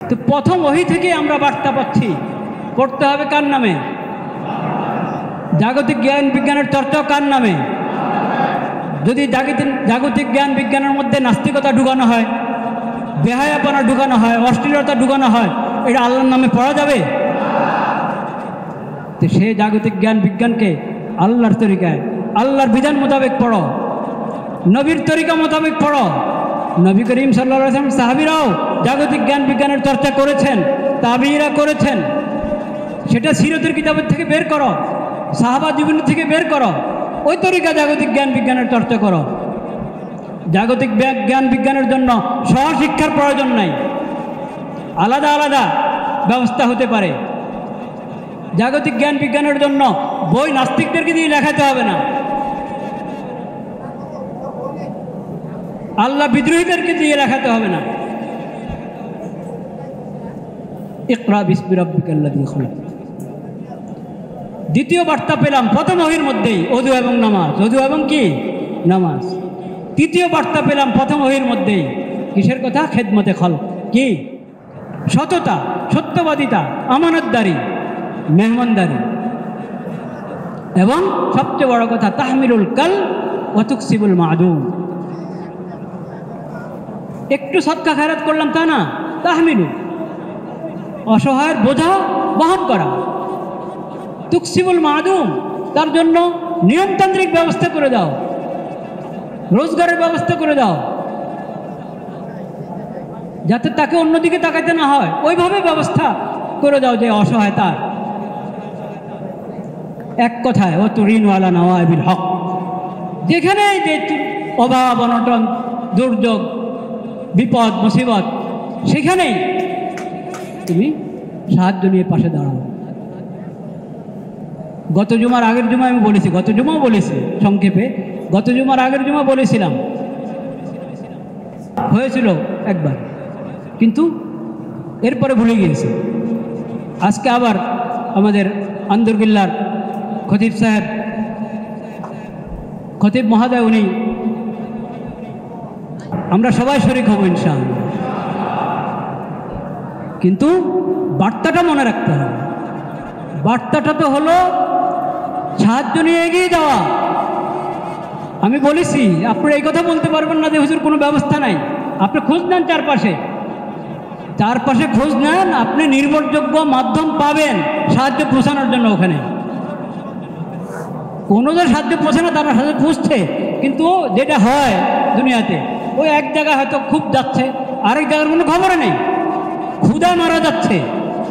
তো প্রথম ওহী থেকে আমরা বার্তা পাচ্ছি। পড়তে হবে কার নামে? জাগতিক জ্ঞান বিজ্ঞানের চর্চা কার নামে? যদি জাগতিক জ্ঞান বিজ্ঞানের মধ্যে নাস্তিকতা ঢুকানো হয়, বেহায়াপনা ঢুকানো হয়, অশ্লীলতা ঢুকানো হয়, এটা আল্লাহর নামে পড়া যাবে? তো সে জাগতিক জ্ঞান বিজ্ঞানকে আল্লাহর তরিকায়, আল্লাহর বিধান মোতাবেক পড়ো, নবীর তরিকা মোতাবেক পড়ো। নবী করিম সাল্লাল্লাহু আলাইহি ওয়াসাল্লাম সাহাবীরাও জাগতিক জ্ঞান বিজ্ঞানের চর্চা করেছেন, তাবিঈরা করেছেন। সেটা সিরতের কিতাবের থেকে বের করো, সাহাবা জীবন থেকে বের করো, ওই তরিকা জাগতিক জ্ঞান বিজ্ঞানের চর্চা করো। জাগতিক জ্ঞান বিজ্ঞানের জন্য সহশিক্ষার প্রয়োজন নাই, আলাদা আলাদা ব্যবস্থা হতে পারে। জাগতিক জ্ঞান বিজ্ঞানের জন্য বই নাস্তিকদেরকে দিয়ে লেখাতে হবে না, আল্লাহ বিদ্রোহীদেরকে দিয়ে লেখাতে হবে না। ইকরা বিসমি রাব্বিকাল্লাযী খলাক। দ্বিতীয় বার্তা পেলাম প্রথম ওহীর মধ্যেই, ওযু এবং নামাজ। ওযু এবং কি? নামাজ। তৃতীয় বার্তা পেলাম প্রথম ওহীর মধ্যেই, কিসের কথা? খেদমতে খলক। কি? সততা, সত্যবাদিতা, আমানতদারি, মেহমানদারি, এবং সবচেয়ে বড় কথা তাহমিলুল কাল ওয়া তুকসিবুল মাদুম। একটু সদকা খায়রাত করলাম তা না, তাহমিলু, অসহায়ের বোঝা বহন করা। তুকসিবুল মাদুম, তার জন্য নিয়মতান্ত্রিক ব্যবস্থা করে দাও, রোজগারের ব্যবস্থা করে দাও, যাতে তাকে অন্যদিকে তাকাইতে না হয়, ওইভাবে ব্যবস্থা করে দাও যে অসহায় তার। এক কথায় ও তুরিন ওয়ালা নওয়াইবিল হক, যেখানে যে অভাব অনটন দুর্যোগ বিপদ মুসিবত, সেখানেই তুমি সাহায্য নিয়ে পাশে দাঁড়াও। গত জুমার আগের জুমা আমি বলেছি, গত জুমাও বলেছি সংক্ষেপে, গত জুমার আগের জুমা বলেছিলাম, হয়েছিল একবার, কিন্তু এরপরে ভুলে গিয়েছি। আজকে আবার আমাদের আন্দরকিল্লার খতিব সাহেব, খতিব মহোদয়, উনি, আমরা সবাই শরীক হব ইনশাআল্লাহ, কিন্তু বার্তাটা মনে রাখতে হবে। বার্তাটা তো হলো সাহায্য নিয়ে এগিয়ে যাওয়া। আমি বলেছি, আপনারা এই কথা বলতে পারবেন না যে হুজুর কোনো ব্যবস্থা নাই। আপনি খোঁজ নেন চারপাশে, চারপাশে খোঁজ নেন, আপনি নির্ভরযোগ্য মাধ্যম পাবেন সাহায্য পৌঁছানোর জন্য। ওখানে কোনো যে সাহায্য পৌঁছে না তারা সাহায্য পৌঁছছে, কিন্তু যেটা হয় দুনিয়াতে, ওই এক জায়গায় হয়তো খুব যাচ্ছে, আরেক জায়গার কোনো খবরে নেই, ক্ষুধা মারা যাচ্ছে।